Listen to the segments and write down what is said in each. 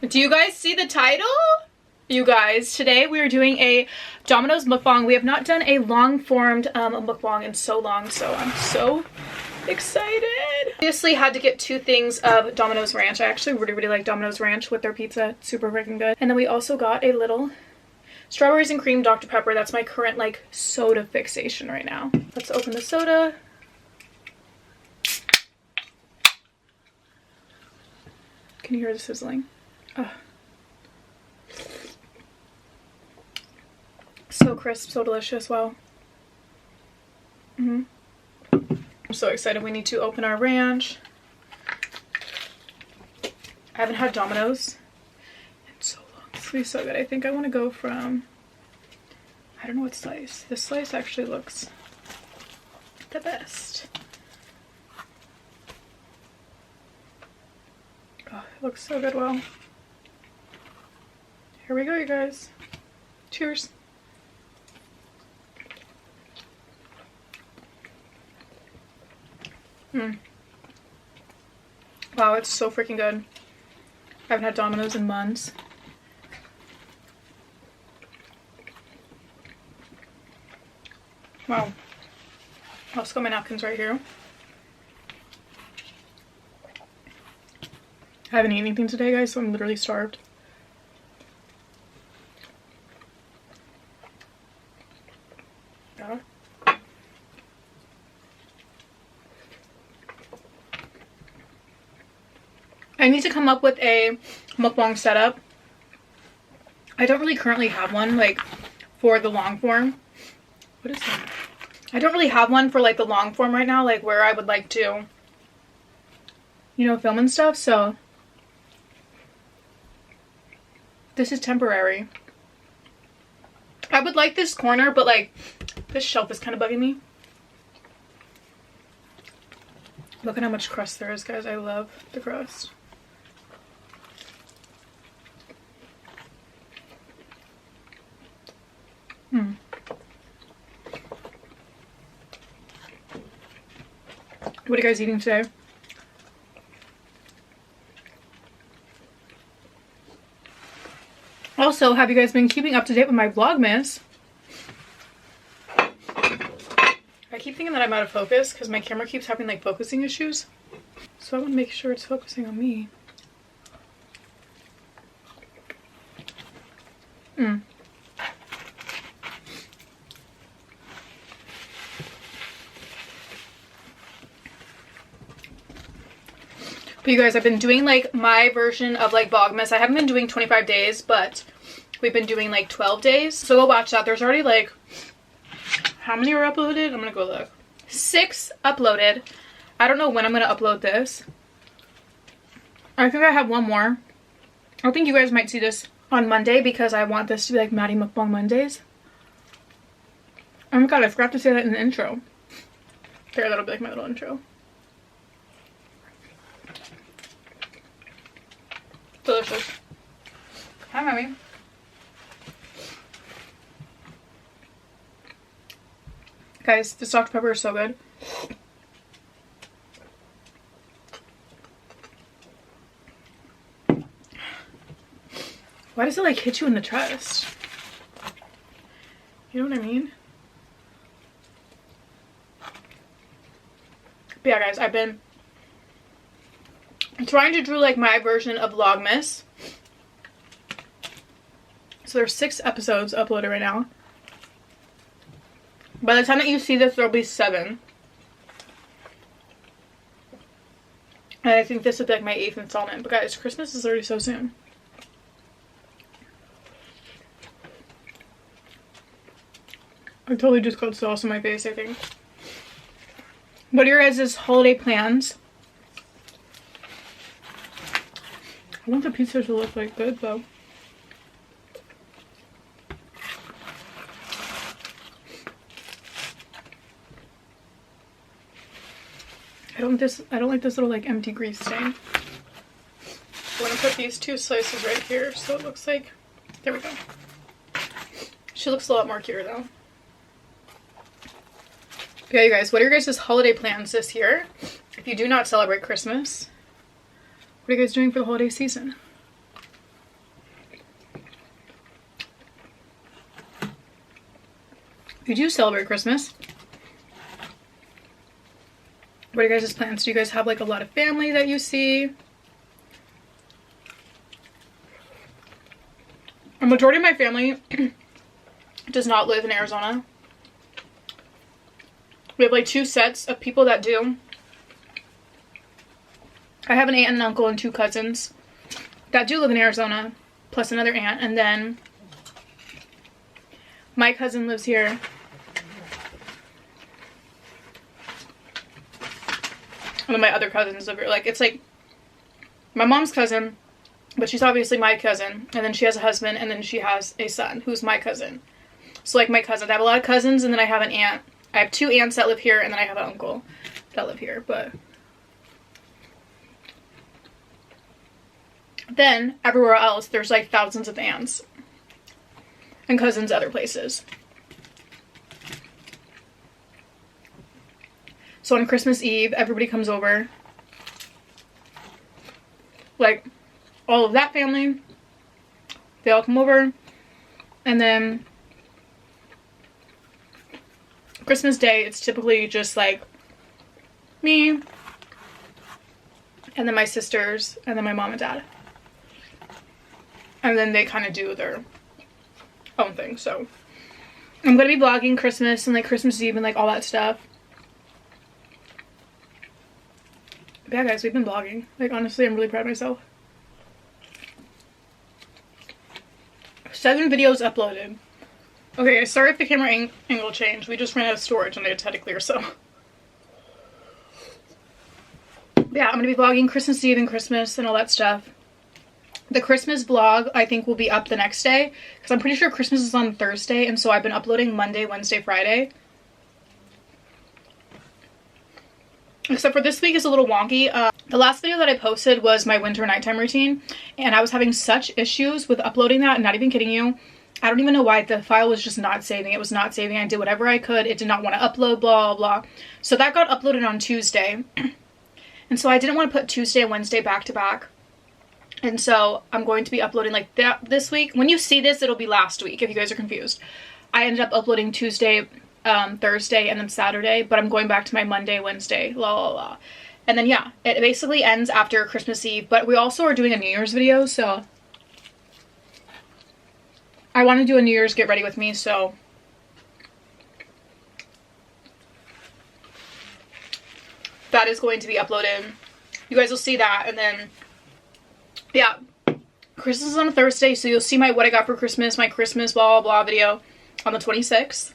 Do you guys see the title? You guys, today we are doing a Domino's mukbang. We have not done a long-formed mukbang in so long, so I'm so excited. Obviously had to get 2 things of Domino's ranch. I actually really like Domino's ranch with their pizza. It's super freaking good. And then we also got a little strawberries and cream Dr. Pepper. That's my current like soda fixation right now. Let's open the soda. Can you hear the sizzling? Oh. So crisp, so delicious. Wow. I'm so excited. We need to open our ranch. I haven't had Domino's in so long. It's gonna be so good. I think I want to go from, I don't know what slice. This slice actually looks the best. Oh, it looks so good. Well, here we go, you guys. Cheers. Wow, it's so freaking good. I haven't had Domino's in months. Wow. I also got my napkins right here. I haven't eaten anything today, guys, so I'm literally starved. Yeah. I need to come up with a mukbang setup. I don't really currently have one, like, for the long form. What is that? I don't really have one for, like, the long form right now, like, where I would like to, you know, film and stuff, so this is temporary. I would like this corner, but, like, this shelf is kind of bugging me. Look at how much crust there is, guys. I love the crust. What are you guys eating today? Also, have you guys been keeping up to date with my Vlogmas? I keep thinking that I'm out of focus because my camera keeps having like focusing issues. So I want to make sure it's focusing on me. But you guys, I've been doing like my version of like Vlogmas. I haven't been doing 25 days, but we've been doing like 12 days. So go watch that. There's already like, how many are uploaded? I'm gonna go look. 6 uploaded. I don't know when I'm gonna upload this. I think I have 1 more. I think you guys might see this on Monday because I want this to be like Madi Mukbang Mondays. Oh my god, I forgot to say that in the intro. There, that'll be like my little intro. Delicious. Hi, mommy. Guys, this Dr. Pepper is so good. Why does it like hit you in the chest? You know what I mean? But yeah, guys, I've been trying to do like my version of Vlogmas. So there's 6 episodes uploaded right now. By the time that you see this, there'll be 7. And I think this would be like my 8th installment. But guys, Christmas is already so soon. I totally just got sauce on my face, I think. What are your guys' holiday plans? I want the pizza to look like good though. I don't like this little like empty grease stain. I'm gonna put these 2 slices right here so it looks like, there we go. She looks a lot more cute though. Yeah, you guys, what are your guys' holiday plans this year? If you do not celebrate Christmas, what are you guys doing for the holiday season? You do celebrate Christmas. What are you guys' plans? Do you guys have like a lot of family that you see? A majority of my family does not live in Arizona. We have like 2 sets of people that do. I have an aunt and uncle and 2 cousins that do live in Arizona, plus another aunt, and then my cousin lives here. And then my other cousins live here. Like, it's like my mom's cousin, but she's obviously my cousin, and then she has a husband, and then she has a son who's my cousin. So like my cousins, I have a lot of cousins, and then I have an aunt. I have 2 aunts that live here, and then I have an uncle that live here. But then everywhere else, there's like thousands of aunts and cousins other places. So on Christmas Eve, everybody comes over. Like, all of that family, they all come over. And then Christmas Day, it's typically just like me, and then my sisters, and then my mom and dad. And then they kind of do their own thing. So I'm going to be vlogging Christmas and like Christmas Eve and like all that stuff. But yeah, guys, we've been vlogging. Like, honestly, I'm really proud of myself. 7 videos uploaded. Okay, sorry if the camera angle changed. We just ran out of storage and I just had to clear some. Yeah, I'm going to be vlogging Christmas Eve and Christmas and all that stuff. The Christmas vlog, I think, will be up the next day. Because I'm pretty sure Christmas is on Thursday. And so I've been uploading Monday, Wednesday, Friday. Except for this week is a little wonky. The last video that I posted was my winter nighttime routine. And I was having such issues with uploading that. Not even kidding you. I don't even know why. The file was just not saving. It was not saving. I did whatever I could. It did not want to upload, blah, blah. So that got uploaded on Tuesday. And so I didn't want to put Tuesday and Wednesday back to back. And so I'm going to be uploading like that this week. When you see this, it'll be last week if you guys are confused. I ended up uploading Tuesday, Thursday, and then Saturday. But I'm going back to my Monday, Wednesday, la la la. And then yeah, it basically ends after Christmas Eve. But we also are doing a New Year's video, so I want to do a New Year's get ready with me, so that is going to be uploaded. You guys will see that. And then yeah, Christmas is on a Thursday, so you'll see my what I got for Christmas, my Christmas blah blah blah video on the 26th.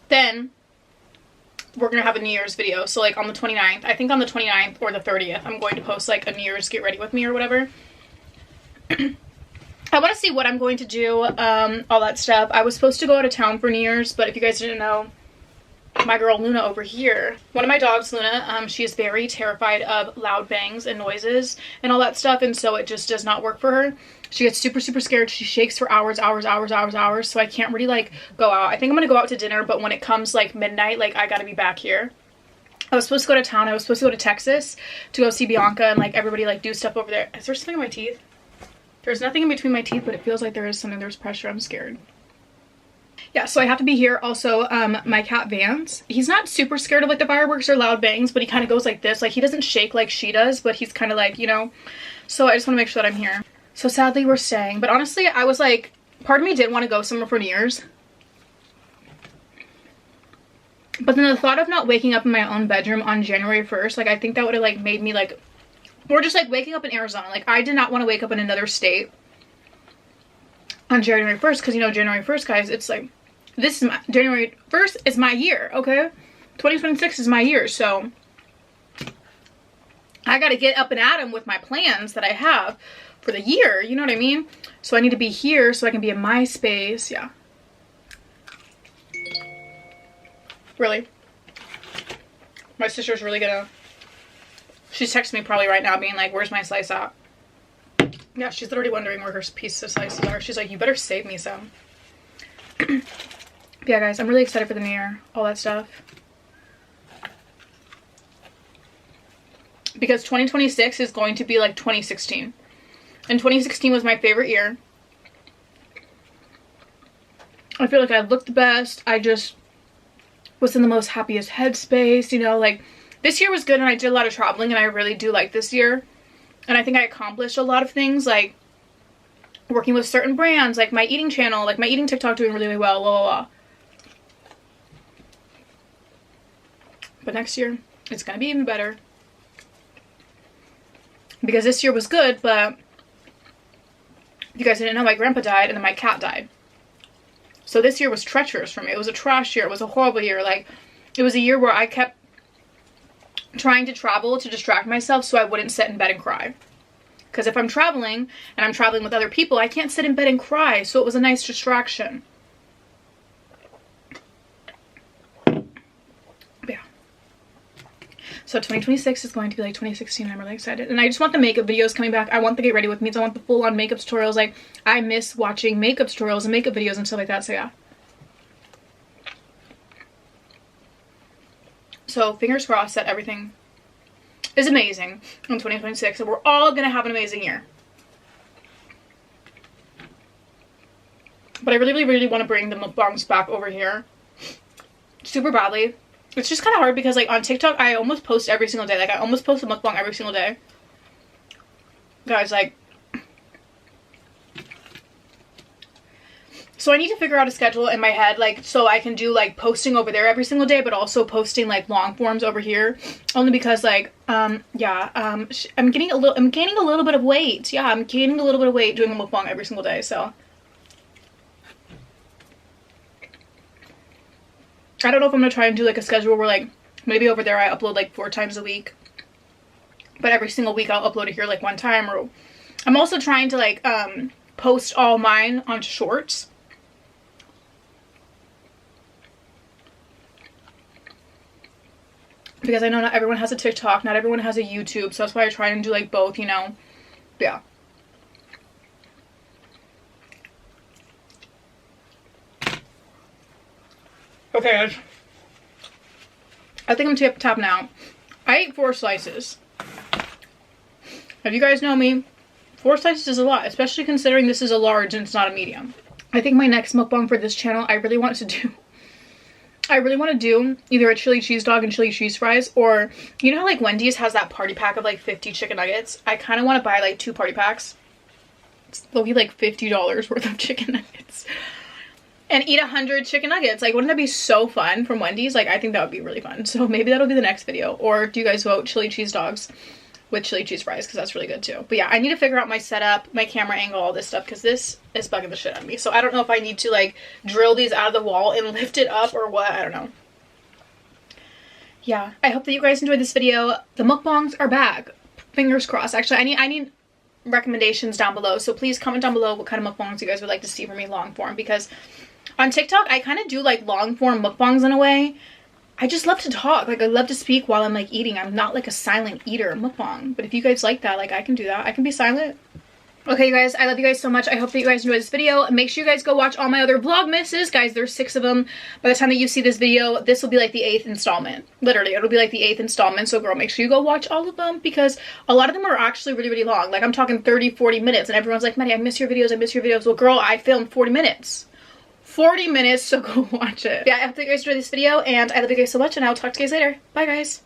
Then we're gonna have a New Year's video, so like on the 29th, I think on the 29th or the 30th, I'm going to post like a New Year's get ready with me or whatever. I want to see what I'm going to do, all that stuff. I was supposed to go out of town for New Year's, but if you guys didn't know, my girl Luna over here, one of my dogs, Luna, she is very terrified of loud bangs and noises and all that stuff, and so it just does not work for her. She gets super, super scared. She shakes for hours, so I can't really, like, go out. I think I'm gonna go out to dinner, but when it comes, like, midnight, like, I gotta be back here. I was supposed to go to town. I was supposed to go to Texas to go see Bianca and, like, everybody, like, do stuff over there. Is there something in my teeth? There's nothing in between my teeth, but it feels like there is something. There's pressure. I'm scared. Yeah, so I have to be here. Also, my cat Vance, he's not super scared of like the fireworks or loud bangs, but he kind of goes like this. Like, he doesn't shake like she does, but he's kind of like, you know. So I just want to make sure that I'm here. So sadly, we're staying. But honestly, I was like, part of me did want to go somewhere for New Year's. But then the thought of not waking up in my own bedroom on January 1st, like, I think that would have like made me like, or just like waking up in Arizona. Like, I did not want to wake up in another state on January 1st, because, you know, January 1st, guys, it's like, this is my, January 1st is my year, okay? 2026 is my year, so I gotta get up and at 'em with my plans that I have for the year, you know what I mean? So I need to be here so I can be in my space, yeah. Really? My sister's really gonna, she's texting me probably right now being like, where's my slice at? Yeah, she's literally wondering where her piece of slices are. She's like, you better save me some. Yeah, guys, I'm really excited for the new year. All that stuff. Because 2026 is going to be like 2016. And 2016 was my favorite year. I feel like I looked the best. I just was in the most happiest headspace, you know, like this year was good and I did a lot of traveling and I really do like this year. And I think I accomplished a lot of things, like working with certain brands, like my eating channel, like my eating TikTok doing really, really well, blah, blah, blah. But next year, it's gonna be even better. Because this year was good, but if you guys didn't know, my grandpa died and then my cat died. So this year was treacherous for me. It was a trash year. It was a horrible year. Like, it was a year where I kept trying to travel to distract myself so I wouldn't sit in bed and cry. Because if I'm traveling and I'm traveling with other people, I can't sit in bed and cry. So it was a nice distraction. So 2026 is going to be like 2016 and I'm really excited. And I just want the makeup videos coming back. I want the get ready with me. I want the full-on makeup tutorials. Like, I miss watching makeup tutorials and makeup videos and stuff like that. So yeah. So fingers crossed that everything is amazing in 2026. And we're all going to have an amazing year. But I really, really, really want to bring the mukbangs back over here super badly. It's just kind of hard because, like, on TikTok, I almost post every single day. Like, I almost post a mukbang every single day. Guys, like... So I need to figure out a schedule in my head, like, so I can do, like, posting over there every single day, but also posting, like, long forms over here. Only because, like, I'm gaining a little bit of weight. Yeah, I'm gaining a little bit of weight doing a mukbang every single day, so... I don't know if I'm going to try and do like a schedule where like maybe over there I upload like 4 times a week. But every single week I'll upload it here like 1 time. Or I'm also trying to like post all mine onto shorts. Because I know not everyone has a TikTok, not everyone has a YouTube. So that's why I try and do like both, you know. Yeah. Okay, guys. I think I'm tapping out. I ate 4 slices. If you guys know me, 4 slices is a lot, especially considering this is a large and it's not a medium. I think my next mukbang for this channel, I really want to do either a chili cheese dog and chili cheese fries, or you know how like Wendy's has that party pack of like 50 chicken nuggets? I kind of want to buy like 2 party packs. They'll be like $50 worth of chicken nuggets. And eat 100 chicken nuggets. Like, wouldn't that be so fun from Wendy's? Like, I think that would be really fun. So maybe that'll be the next video. Or do you guys vote chili cheese dogs with chili cheese fries? Because that's really good too. But yeah, I need to figure out my setup, my camera angle, all this stuff. Because this is bugging the shit out of me. So I don't know if I need to like drill these out of the wall and lift it up or what. I don't know. Yeah, I hope that you guys enjoyed this video. The mukbangs are back. Fingers crossed. Actually, I need recommendations down below. So please comment down below what kind of mukbangs you guys would like to see from me long form. Because on TikTok, I kind of do like long form mukbangs in a way. I just love to talk. Like, I love to speak while I'm like eating. I'm not like a silent eater mukbang. But if you guys like that, like I can do that. I can be silent. Okay, you guys, I love you guys so much. I hope that you guys enjoyed this video. Make sure you guys go watch all my other Vlogmases. Guys, there's 6 of them. By the time that you see this video, this will be like the 8th installment. Literally, it'll be like the 8th installment. So girl, make sure you go watch all of them because a lot of them are actually really, really long. Like, I'm talking 30, 40 minutes and everyone's like, Maddie, I miss your videos. I miss your videos. Well, girl, I filmed 40 minutes. 40 minutes, so go watch it. Yeah, I hope that you guys enjoyed this video and I love you guys so much and I'll talk to you guys later. Bye, guys.